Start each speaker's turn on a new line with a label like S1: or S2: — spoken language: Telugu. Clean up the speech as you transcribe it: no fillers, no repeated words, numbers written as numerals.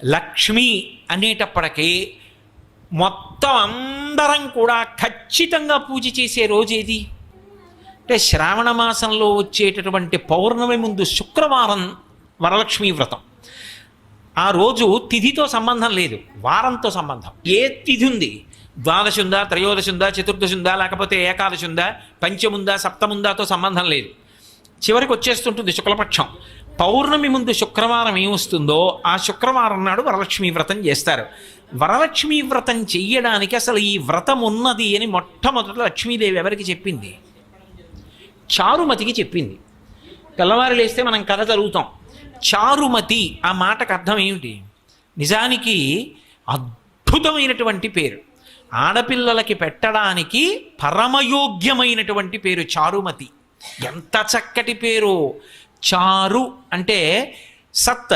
S1: లక్ష్మి అనేటప్పటికీ మొత్తం అందరం కూడా ఖచ్చితంగా పూజ చేసే రోజు ఏది అంటే శ్రావణ మాసంలో వచ్చేటటువంటి పౌర్ణమి ముందు శుక్రవారం వరలక్ష్మీ వ్రతం. ఆ రోజు తిథితో సంబంధం లేదు, వారంతో సంబంధం. ఏ తిథి ఉంది, ద్వాదశి ఉందా, త్రయోదశి ఉందా, చతుర్దశి ఉందా, లేకపోతే ఏకాదశి ఉందా, పంచముందా, సప్తముందాతో సంబంధం లేదు. చివరికి వచ్చేస్తుంటుంది శుక్లపక్షం. పౌర్ణమి ముందు శుక్రవారం ఏమొస్తుందో ఆ శుక్రవారం నాడు వరలక్ష్మీ వ్రతం చేస్తారు. వరలక్ష్మీ వ్రతం చెయ్యడానికి అసలు ఈ వ్రతం ఉన్నది అని మొట్టమొదట లక్ష్మీదేవి ఎవరికి చెప్పింది? చారుమతికి చెప్పింది. తెల్లవారు లేస్తే మనం కథ చదువుతాం. చారుమతి ఆ మాటకు అర్థం ఏమిటి? నిజానికి అద్భుతమైనటువంటి పేరు, ఆడపిల్లలకి పెట్టడానికి పరమయోగ్యమైనటువంటి పేరు చారుమతి. ఎంత చక్కటి పేరు! చారు అంటే సత్,